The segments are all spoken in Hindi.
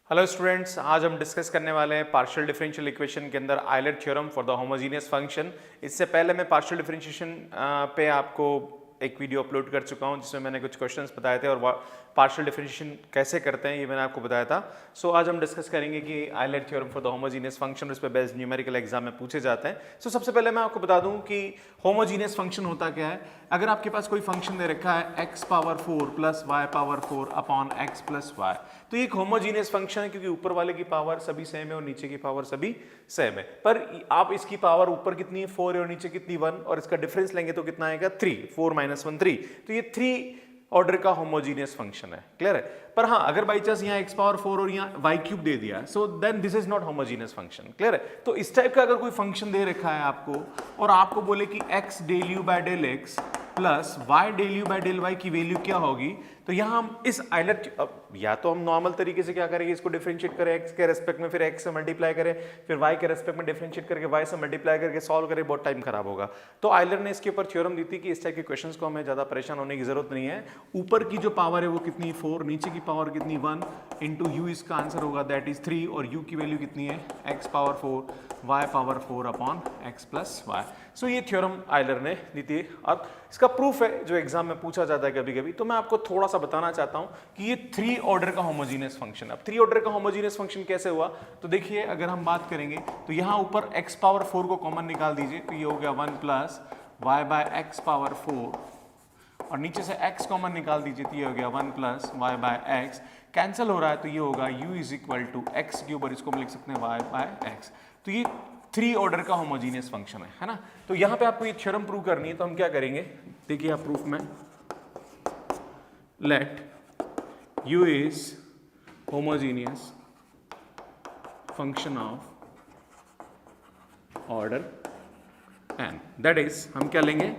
हेलो स्टूडेंट्स, आज हम डिस्कस करने वाले हैं पार्शियल डिफरेंशियल इक्वेशन के अंदर Euler theorem for the homogeneous function. इससे पहले मैं पार्शियल डिफरेंशिएशन पे आपको एक वीडियो अपलोड कर चुका हूं जिसमें मैंने कुछ क्वेश्चंस बताए थे और पार्शियल डिफरेंशिएशन कैसे करते हैं ये मैंने आपको बताया था। सो आज हम डिस्कस करेंगे कि Euler theorem for the homogeneous function, उस पर बेस्ड न्यूमेरिकल एग्जाम में पूछे जाते हैं। सो सबसे पहले मैं आपको बता दूं कि होमोजीनियस फंक्शन होता क्या है। अगर आपके पास कोई फंक्शन दे रखा है x power 4 plus y power 4 upon x plus y, तो ये एक होमोजीनियस फंक्शन है क्योंकि ऊपर वाले की पावर सभी सेम है और नीचे की पावर सभी सेम है। पर आप इसकी पावर ऊपर कितनी है 4 है और नीचे कितनी 1, और इसका डिफरेंस लेंगे तो कितना आएगा 3, 4 माइनस 1 3। तो ये 3 ऑर्डर का होमोजीनियस फंक्शन है। क्लियर है। पर हाँ, अगर बाई चांस यहाँ x पावर 4 और यहाँ y क्यूब दे दिया, so then this is not homogeneous function. Clear है। तो इस टाइप का अगर कोई फंक्शन दे रखा है आपको और आपको बोले कि x del u by del x plus y del u by del y की वैल्यू क्या होगी, तो यहाँ हम इस आयलर या तो हम नॉर्मल तरीके से क्या करेंगे, इसको डिफरेंशिएट करें x के रेस्पेक्ट में, फिर x से मल्टीप्लाई करें, फिर y के रेस्पेक्ट में डिफरेंशिएट करके y से मल्टीप्लाई करके सॉल्व करें, बहुत टाइम खराब होगा। तो आयलर ने इसके ऊपर थ्योरम दी थी कि इस टाइप के क्वेश्चंस को हमें ज्यादा परेशान होने की जरूरत नहीं है। ऊपर की जो पावर है वो कितनी 4, नीचे की पावर कितनी 1 इंटू यू, इसका आंसर होगा दैट इज 3, और u की वैल्यू कितनी है x power 4 y power 4 upon x plus y. So ये थ्योरम आयलर ने दी थी। अब इसका प्रूफ है जो एग्जाम में पूछा जाता है कभी कभी, तो मैं आपको थोड़ा सा बताना चाहता हूं कि ये 3 ऑर्डर का होमोजीनियस फंक्शन। अब 3 ऑर्डर का होमोजीनियस फंक्शन कैसे हुआ, तो देखिए अगर हम बात करेंगे तो यहां ऊपर x पावर 4 को कॉमन निकाल दीजिए, तो ये हो गया 1 plus y by x power 4, और नीचे से x कॉमन निकाल दीजिए तो ये हो गया 1 plus y by x. Cancel हो रहा है तो ये होगा u is equal to x cube, और इसको हम लिख सकते हैं y बाय एक्स। तो ये 3 ऑर्डर का होमोजीनियस फंक्शन है ना। तो यहाँ पे आपको ये थ्योरम प्रूव करनी है, तो हम क्या करेंगे, देखिए आप प्रूफ में let u is homogeneous function of order n, that is हम क्या लेंगे,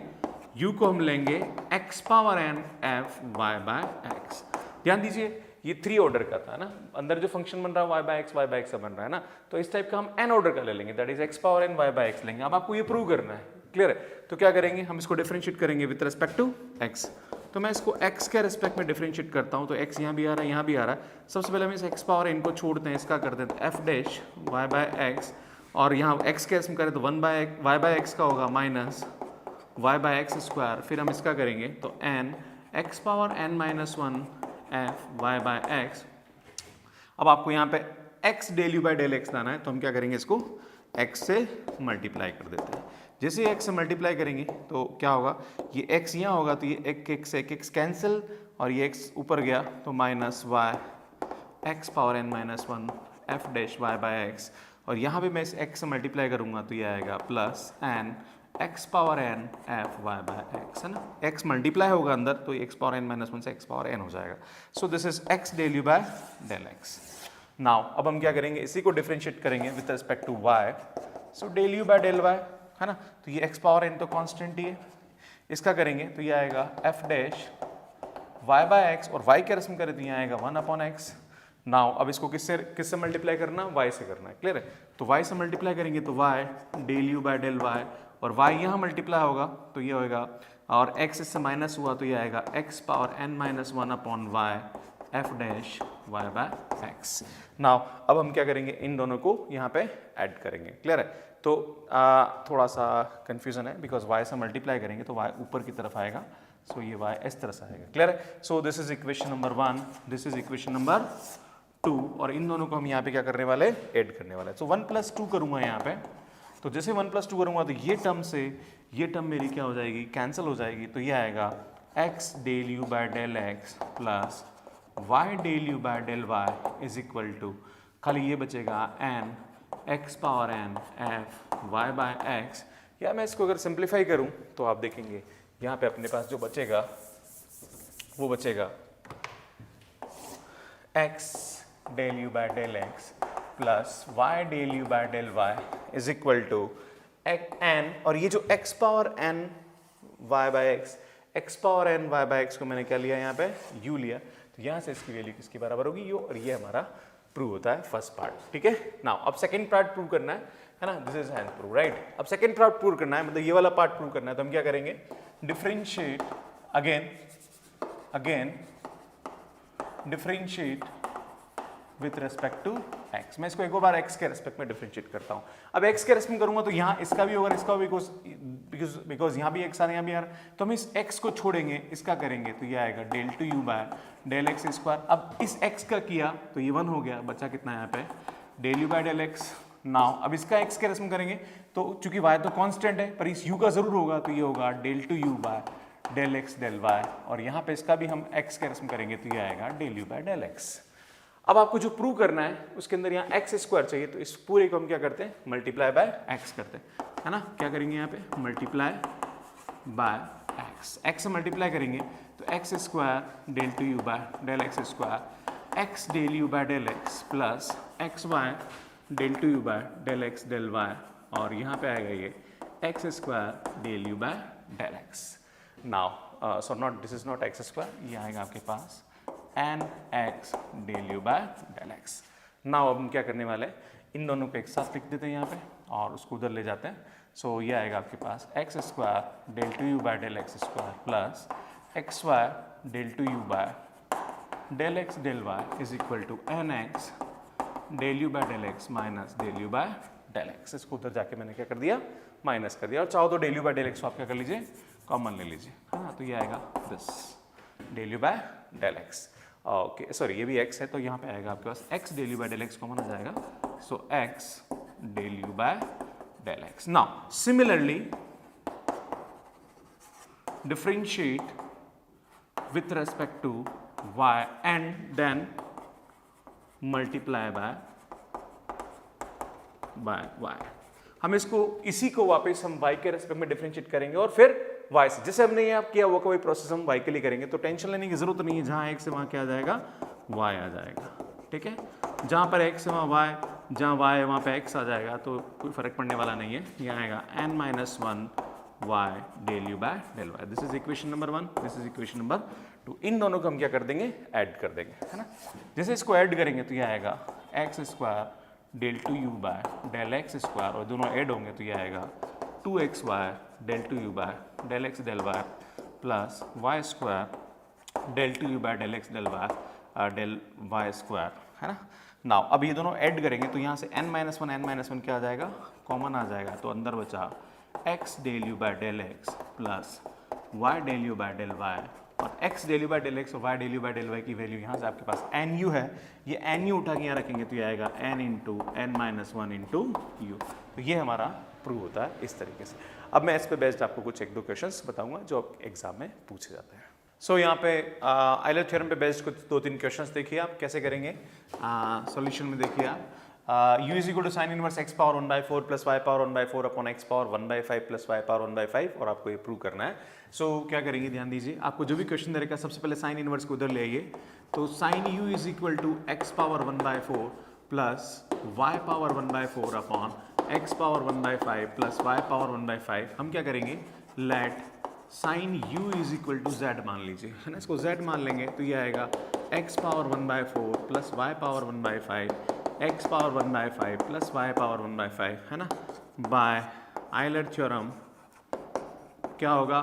u को हम लेंगे x power n f y by x। ध्यान दीजिए ये 3 ऑर्डर का था ना, अंदर जो फंक्शन बन रहा है y बाय x बन रहा है ना, तो इस टाइप का हम n ऑर्डर का ले लेंगे, that is x power n y by x लेंगे। अब आपको ये प्रूव करना है। क्लियर है। तो क्या करेंगे, हम इसको डिफरेंशिएट करेंगे विद रिस्पेक्ट टू x। तो मैं इसको x के रिस्पेक्ट में डिफरेंशिएट करता हूं, तो x यहाँ भी आ रहा है यहाँ भी आ रहा है। सबसे पहले हम इस x पावर n को छोड़ते हैं, इसका कर देते हैं f dash y by x, और यहाँ x के इसमें करें तो 1 बाय y बाय x का होगा minus y by x square. फिर हम इसका करेंगे तो n x power n minus 1 f y by x। अब आपको यहाँ पे x del u by del x लाना है, तो हम क्या करेंगे, इसको x से मल्टीप्लाई कर देते हैं। जैसे ही x से मल्टीप्लाई करेंगे तो क्या होगा, ये x यहाँ होगा तो ये एक x कैंसिल, और ये x ऊपर गया तो minus y x power n minus 1 f dash y by x, और यहाँ पे मैं इस x से मल्टीप्लाई करूँगा तो ये आएगा plus n x power n f y by x, है ना। x मल्टीप्लाई होगा अंदर तो x पावर n माइनस 1 से x पावर n हो जाएगा। So this is x del u by del x। Now अब हम क्या करेंगे, इसी को डिफरेंशिएट करेंगे with respect to y। So del u by del y, है ना। तो ये x पावर n तो कांस्टेंट ही है, इसका करेंगे तो ये आएगा f dash y by x, और y के रस्म करें तो ये आएगा 1 अपॉन x। नाउ अब इसको किससे मल्टीप्लाई करना, y से करना है। क्लियर है। तो y से मल्टीप्लाई करेंगे तो y del u by del y, और y यहाँ मल्टीप्लाई होगा तो ये होगा, और x इससे माइनस हुआ तो ये आएगा x power n minus 1 upon y f dash y by x। Now अब हम क्या करेंगे, इन दोनों को यहाँ पे ऐड करेंगे। क्लियर है। तो थोड़ा सा कंफ्यूजन है बिकॉज y से मल्टीप्लाई करेंगे तो y ऊपर की तरफ आएगा, सो ये y इस तरह से आएगा। क्लियर है। सो this is equation number 1, this is equation number 2, और इन दोनों को हम यहाँ पे क्या करने वाले, ऐड करने वाले। सो 1 प्लस 2 करूँगा यहाँ पे, तो जैसे 1 प्लस 2 करूँगा तो ये टर्म से ये टर्म मेरी क्या हो जाएगी, कैंसिल हो जाएगी, तो ये आएगा x del u by del x plus y del u by del y is equal to, खाली ये बचेगा n x power n f y by x। या मैं इसको अगर सिंप्लीफाई करूँ तो आप देखेंगे यहाँ पे अपने पास जो बचेगा वो बचेगा x del u by del x plus y del u by del y is equal to n, और ये जो x power n y by x power n y by x को मैंने क्या लिया, यहाँ पे u लिया, तो यहाँ से इसकी वैल्यू किसके बराबर होगी, u, और ये हमारा प्रूव होता है फर्स्ट पार्ट। ठीक है। नाउ अब सेकंड पार्ट प्रूव करना है ना, this is hand prove, right. अब सेकंड पार्ट प्रूव करना है, मतलब ये वाला पार्ट प्रूव करना है, तो हम क्या करेंगे, differentiate again differentiate with respect to x। मैं इसको एक बार x के रेस्पेक्ट में डिफरेंशिएट करता हूँ। अब x के रेस्पेक्ट में करूंगा तो यहाँ इसका भी होगा, इसका भी, बिकॉज यहाँ भी x आ रहा है, यहाँ भी आ रहा है, तो हम इस x को छोड़ेंगे, इसका करेंगे तो ये आएगा del two u by del x square. अब इस x का किया तो ये 1 हो गया, बचा कितना यहाँ पे del u by del x. Now अब इसका x के रेस्पेक्ट में करेंगे तो चूंकि y तो कांस्टेंट है पर इस u का जरूर होगा, तो ये होगा del two u by del x del y, और यहाँ पे इसका भी हम x के रेस्पेक्ट में करेंगे तो ये आएगा del u by del x. अब आपको जो प्रूव करना है उसके अंदर यहाँ एक्स स्क्वायर चाहिए, तो इस पूरे को हम क्या करते हैं मल्टीप्लाई बाय एक्स करते हैं, है ना। क्या करेंगे यहाँ पे मल्टीप्लाई बाय एक्स, एक्स से मल्टीप्लाई करेंगे तो x square del two u by del x square x del u by del x plus x y del two u by del x del y, और यहाँ पे आएगा ये x square del u by del x. Now so not this is not x square, ये आएगा आपके पास n x del u by del x. Now अब हम क्या करने वाले हैं, इन दोनों को एक साथ लिख देते हैं यहाँ पे और उसको उधर ले जाते हैं। सो ये आएगा आपके पास x square del two u by del x square plus x y del two u by del x del y is equal to n x del u by del x minus del u by del x. इसको उधर जाके मैंने क्या कर दिया माइनस कर दिया, और चाहो तो del u by del x को आप क्या कर लीजिए कॉमन ले लीजिए, है ना। तो ये आएगा this del u by del x. Okay sorry ये भी x है, तो यहाँ पे आएगा आपके पास x del u by del x common आ जाएगा, सो x del u by del x. Now similarly differentiate with respect to y and then multiply by y। हम इसको इसी को वापस हम y के रेस्पेक्ट में डिफरेंशिएट करेंगे और फिर y से, जैसे हमने ये आप किया वो कोई प्रोसेस हम y के लिए करेंगे, तो टेंशन लेने की जरूरत नहीं है। जहाँ x से वहाँ क्या आ जाएगा y आ जाएगा, ठीक है। जहाँ पर x है वहाँ y, जहाँ y है वहाँ पे x आ जाएगा, तो कोई फर्क पड़ने वाला नहीं है। ये आएगा n minus 1 y del u by del y। This is equation number 1, this is equation number 2। इन दोनों को हम क्या कर देंगे ऐड कर देंगे, है ना। जैसे इसको ऐड करेंगे तो ये आएगा x square del two u by del x square, और दोनों ऐड होंगे तो ये आएगा 2xy del two u by del x del y plus y square del two u by del x del y del y square, है ना। नाउ अब ये दोनों ऐड करेंगे तो यहाँ से n माइनस वन क्या आ जाएगा कॉमन आ जाएगा, तो अंदर बचा x del u by del x plus y del u by del y, और x del u by del x और y del u by del y की वैल्यू यहाँ से आपके पास nu है, ये nu उठा के यहाँ रखेंगे तो ये आएगा n into n minus one into u. तो ये हमारा प्रूव होता है इस तरीके से। अब मैं इस पे बेस्ड आपको कुछ एक दो क्वेश्चंस बताऊंगा जो एग्जाम में पूछे जाते हैं। सो यहाँ पे आइलर थ्योरम पे बेस्ड कुछ 2-3 क्वेश्चंस देखिए आप कैसे करेंगे। सॉल्यूशन में देखिए आप u is equal to sine inverse x power 1/4 plus y power 1/4 upon x power 1/5 plus y power 1/5, और आपको ये प्रूव करना है। सो क्या करेंगे ध्यान दीजिए, आपको जो भी क्वेश्चन दे रखा है सबसे पहले साइन इनवर्स को उधर ले आइए, तो sine u is equal to x power 1/4 plus y power 1/4 upon x power 1/5 plus y power 1/5। हम क्या करेंगे let sine u is equal to z मान लीजिए, है ना। इसको z मान लेंगे तो ये आएगा x power 1/4 plus y power 1/5 x power 1/5 plus y power 1/5, है ना। बाय आइलर थ्योरम क्या होगा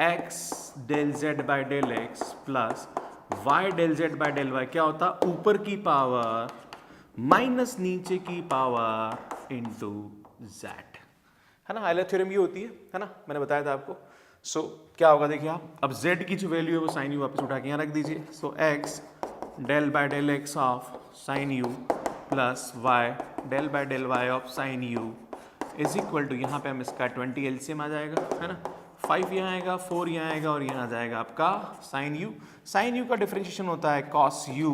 x del z bye del x plus y del z bye del y क्या होता ऊपर की पावर माइनस नीचे की पावर इनटू z, है ना। आइलर थ्योरम ये होती है ना, मैंने बताया था आपको। सो क्या होगा देखिए आप, अब z की जो वैल्यू है वो साइन u वापस उठा के यहाँ रख दीजिए। So x del by del x of sine u plus y del by del y of sine u is equal to, यहाँ पे हम इसका 20 एलसीएम आ जाएगा, है ना। 5 यहाँ आएगा, 4 यहाँ आएगा और यहाँ आ जाएगा आपका साइन u। साइन u का डिफरेंशिएशन होता है cos u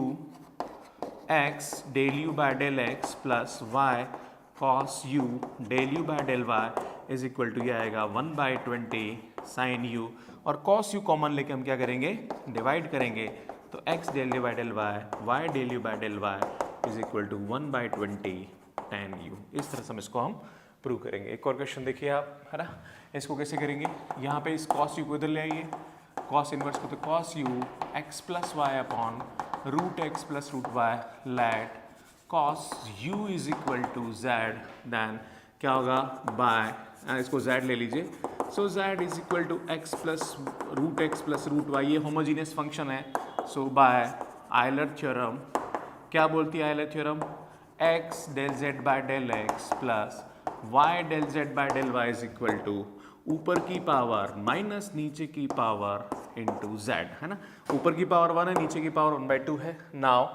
x del u by del x plus y cos u del u by del y is equal to ये आएगा 1/20 साइन u, और कॉस u कॉमन लेके हम क्या करेंगे डिवाइड करेंगे, तो x del u by del y del u by del y is equal to 1/20 tan u। इस तरह से हम इसको हम प्रूव करेंगे। एक और क्वेश्चन देखिए आप, है ना। इसको कैसे करेंगे, यहाँ पे इस कॉस u को इधर ले आइए, कॉस इनवर्स को, तो cos u x plus y upon root x plus root y let cos u is equal to z, then क्या होगा बाय, इसको z ले लीजिए। So z is equal to x plus root y, ये होमोजीनियस फंक्शन है। सो बाय आइलर थ्योरम क्या बोलती है Euler theorem, x del z bye del x plus y del z bye del y is equal to ऊपर की पावर माइनस नीचे की पावर इंटू जेड, है ना। ऊपर की पावर 1 है, नीचे की पावर 1/2 है। नाउ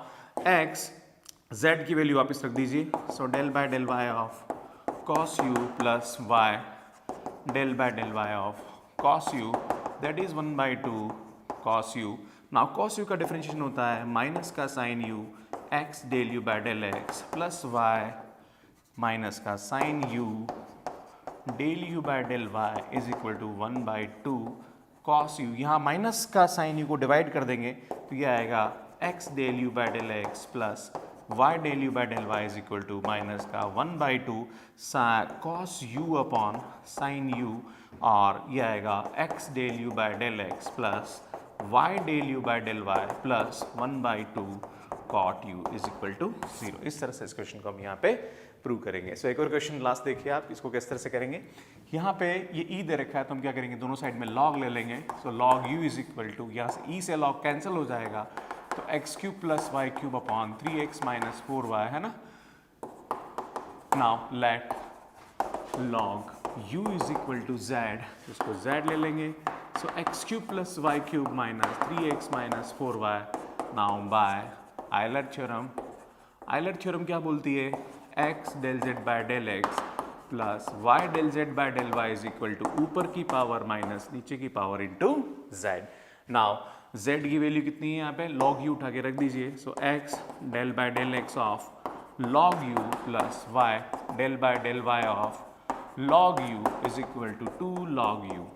x z की वैल्यू वापस रख दीजिए, so del by del y of cos u plus y del by del y of cos u that is 1/2 cos u। Now cos u का डिफरेंशिएशन होता है माइनस का sine u x del u by del x plus y minus का sine u del u by del y is equal to 1/2 cos u। यहाँ माइनस का साइन u को डिवाइड कर देंगे तो ये आएगा x del u by del x plus y del u by del y is equal to minus का 1/2 cos u upon sine u, और ये आएगा x del u by del x plus y del u by del y plus 1/2 cot u is equal to 0। इस तरह से इस क्वेश्चन को हम यहाँ पे प्रूव करेंगे। सो एक और क्वेश्चन लास्ट देखिए आप, इसको किस तरह से करेंगे। यहाँ पे ये e दे रखा है तो हम क्या करेंगे, दोनों साइड में log ले लेंगे। So log u is equal to, यहाँ से e से log कैंसिल हो जाएगा तो x cube plus y cube upon 3x minus 4y, है ना। Now let log u is equal to z, इसको z ले लेंगे। So x cube plus y cube minus 3x minus 4y। Now by Euler theorem, Euler theorem क्या बोलती है, x del z bye del x plus y del z bye del y is equal to ऊपर की पावर माइनस नीचे की power into z। Now z की वैल्यू कितनी है यहाँ पे, log u उठा के रख दीजिए। So x del by del x of log u plus y del by del y of log u is equal to 2 log u।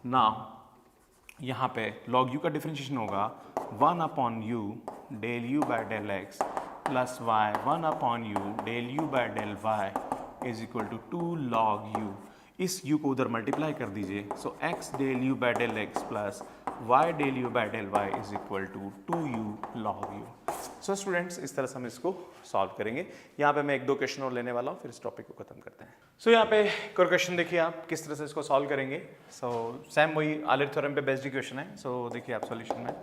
Now यहाँ पे log u का डिफरेंशिएशन होगा 1 upon u del u by del x plus y 1 upon u del u by del y is equal to 2 log u। इस u को उधर मल्टीप्लाई कर दीजिए। So x del u by del x plus y del u by del y is equal to 2u log u। So students इस तरह से हम इसको सॉल्व करेंगे। यहाँ पे मैं एक दो क्वेश्चन और लेने वाला हूँ, फिर इस टॉपिक को खत्म करते हैं। सो यहाँ पे एक और क्वेश्चन देखिए आप किस तरह से इसको सॉल्व करेंगे। सो सेम वही आयलर थ्योरम पे बेस्ड क्वेश्चन है। सो देखिए आप सॉल्यूशन में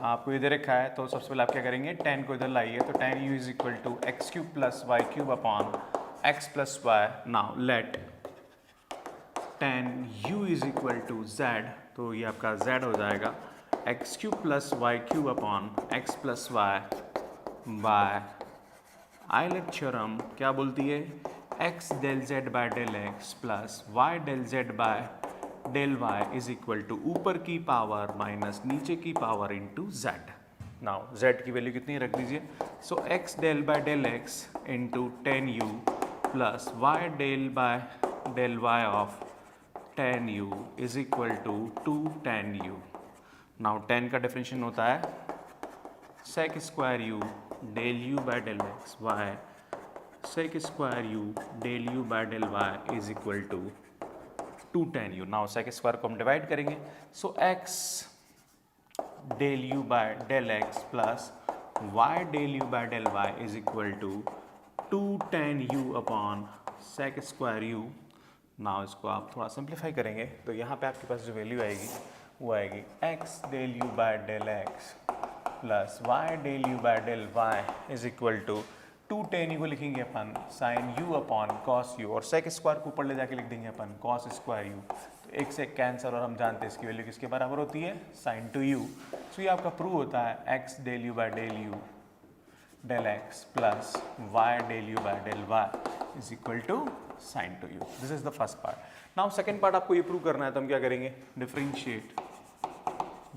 आपको इधर रखा है तो सबसे पहले आप क्या करेंगे, tan को इधर लाइए तो tan u is equal to x cube plus y cube upon x plus y. Now let tan u is equal to z, तो ये आपका z हो जाएगा x cube plus y cube upon x plus y by Euler theorem क्या बोलती है, x del z bye del x plus y del z bye del y is equal to ऊपर की पावर माइनस नीचे की power into z। Now z की वैल्यू कितनी रख दीजिए। So x del by del x into tan u plus y del by del y of tan u is equal to 2 tan u। Now tan का डिफरेंशिएशन होता है sec square u del u by del x y sec square u del u by del y is equal to 2 tan u। Now sec square को हम डिवाइड करेंगे। So x del u by del x plus y del u by del y is equal to 2 tan u upon sec square u। Now इसको आप थोड़ा सिंप्लीफाई करेंगे तो यहाँ पे आपके पास जो वैल्यू आएगी वो आएगी x del u by del x plus y del u by del y is equal to 2 tan u को लिखेंगे अपन sine u upon cos u, और sec स्क्वायर को ऊपर ले जाके लिख देंगे अपन cos स्क्वायर u। तो एक से कैंसर, और हम जानते हैं इसकी वैल्यू किसके बराबर होती है, साइन टू u। सो ये आपका प्रूव होता है x del u by del u del x plus y del u by del y is equal to sine two u। This is the first part. Now second part आपको ये प्रूव करना है तो हम क्या करेंगे, differentiate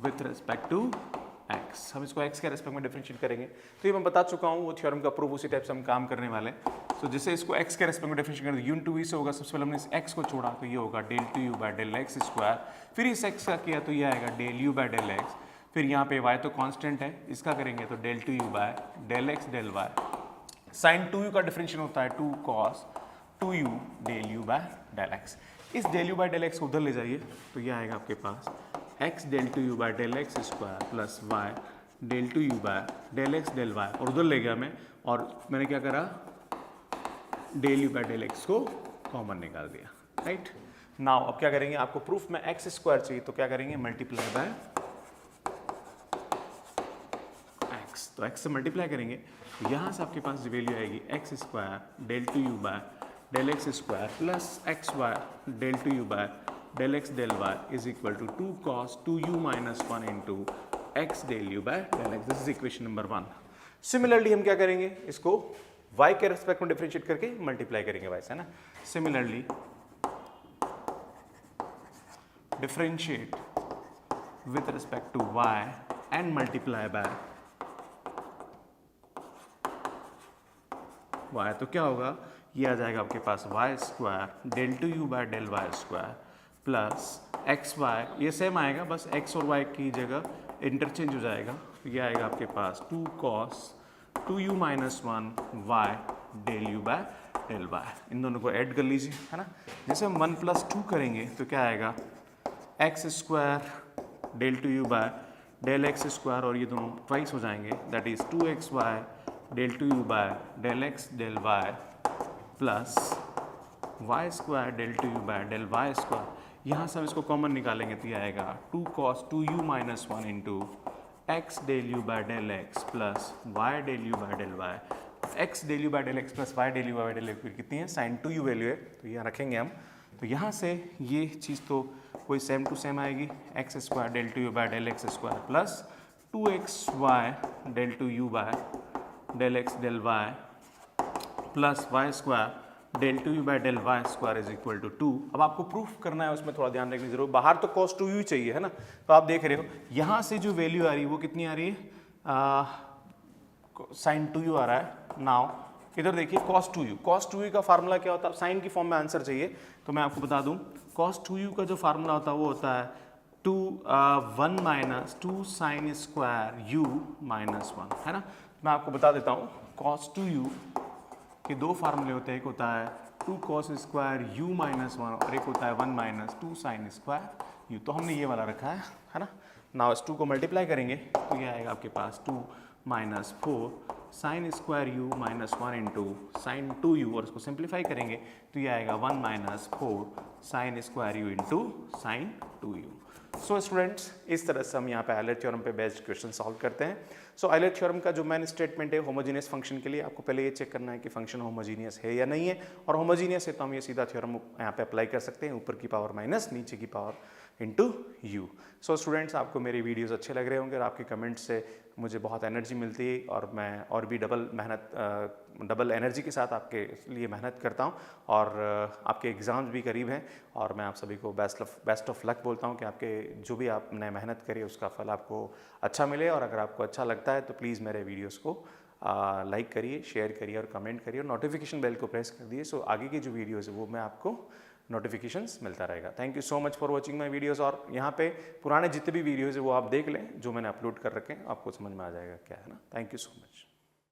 with respect to x। हम इसको x के रेस्पेक्ट में डिफरेंशिएट करेंगे। तो ये मैं बता चुका हूँ वो थ्योरम का प्रूफ, उसी टाइप से हम काम करने वाले हैं। सो जैसे इसको x के रेस्पेक्ट में डिफरेंशिएट करें तो u टू v से होगा। सबसे पहले हमने इस x को छोड़ा तो ये होगा del two u by del x square, फिर इस x का किया तो ये आएगा del u by del x, फिर यहाँ पे y तो कांस्टेंट है, इसका करेंगे तो del two u by del x del y। Sine 2u का डिफरेंशिएशन होता है 2 cos 2u del u by del x। इस del u by del x को उधर ले जाइए तो ये आएगा आपके पास x del two u by del x square plus y del two u by del x del y, और उधर ले गया मैं और मैंने क्या करा, del u by del x को कॉमन निकाल दिया, राइट। नाउ अब क्या करेंगे, आपको प्रूफ में x स्क्वायर चाहिए तो क्या करेंगे, मल्टीप्लाई बाय x। तो x से मल्टीप्लाई करेंगे तो यहाँ से आपके पास जो वैल्यू आएगी x square del two u by del x square plus x y del two u by del x del y is equal to 2 cos 2u minus 1 into x del u by del x. This is equation number 1। Similarly हम क्या करेंगे, इसको y के रेस्पेक्ट में डिफरेंशिएट करके मल्टीप्लाई करेंगे y से, है ना। Similarly differentiate with respect to y and multiply by y, तो क्या होगा, ये आ जाएगा आपके पास y square del two u by del y square plus x y, ये सेम आएगा बस x और y की जगह इंटरचेंज हो जाएगा, ये आएगा आपके पास 2 cos 2u minus 1 y del u by del y. इन दोनों को ऐड कर लीजिए, है ना। जैसे हम 1 + 2 करेंगे तो क्या आएगा, x square del two u by del x square, और ये दोनों ट्वाइस हो जाएंगे, that is 2xy del two u by del x del y plus y square del two u by del y square. यहाँ से हम इसको कॉमन निकालेंगे तो ये आएगा 2 cos 2u minus 1 into x del u by del x plus y del u by del y. X del u by del x plus y del u by del x कितनी है, sin 2u वैल्यू है, तो यहाँ रखेंगे हम। तो यहाँ से ये चीज़ तो कोई सेम टू सेम आएगी, x square del two u by del x square plus 2xy del two u by del x del y plus y square del two u by del y square is equal to 2। अब आपको प्रूफ करना है, उसमें थोड़ा ध्यान रखने की जरूरत, बाहर तो cos 2u चाहिए, है ना। तो आप देख रहे हो यहाँ से जो वैल्यू आ रही है वो कितनी आ रही है, sin 2u आ रहा है। नाउ इधर देखिए cos 2u का फार्मूला क्या होता है, साइन की फॉर्म में आंसर चाहिए तो मैं आपको बता दूं, cos 2u का जो फार्मूला होता है वो होता है 1 minus 2 sine square u minus 1, है ना। मैं आपको बता देता हूँ, cos 2u के दो फार्मूले होते हैं, एक होता है 2 cos स्क्वायर u माइनस 1 और एक होता है 1 माइनस 2 साइन स्क्वायर u। तो हमने ये वाला रखा है ना। नाउ इस 2 को मल्टीप्लाई करेंगे तो ये आएगा आपके पास 2 minus 4 sine square u minus 1 into sine 2u, और इसको सिंप्लीफाई करेंगे तो ये आएगा 1 minus 4 sine square u into sine 2u। सो स्टूडेंट्स, इस तरह से हम यहाँ पे आयलर थ्योरम पे बेस्ड क्वेश्चन सॉल्व करते हैं। सो आयलर थ्योरम का जो मेन स्टेटमेंट है, होमोजीनियस फंक्शन के लिए आपको पहले ये चेक करना है कि फंक्शन होमोजीनियस है या नहीं है, और होमोजीनियस है तो हम ये सीधा थ्योरम यहाँ पे अप्लाई कर सकते हैं, ऊपर की पावर माइनस नीचे की power into you. So students, आपको मेरे वीडियोस अच्छे लग रहे होंगे और आपके कमेंट्स से मुझे बहुत एनर्जी मिलती है, और मैं और भी डबल एनर्जी के साथ आपके लिए मेहनत करता हूं, और आपके एग्ज़ाम्स भी करीब हैं, और मैं आप सभी को बेस्ट ऑफ लक बोलता हूं कि आपके जो भी आपने मेहनत करी उसका फल आपको अच्छा मिले। और अगर आपको अच्छा लगता है तो प्लीज़ मेरे वीडियोस को लाइक करिए, शेयर करिए और कमेंट करिए, और नोटिफिकेशन बेल को प्रेस कर दिए, सो आगे की जो वीडियोज़ है वो मैं आपको नोटिफिकेशंस मिलता रहेगा। Thank you so much for watching my videos, और यहाँ पे पुराने जितने भी वीडियोज़ है वो आप देख लें जो मैंने अपलोड कर रखे हैं, आपको समझ में आ जाएगा क्या है ना। Thank you so much.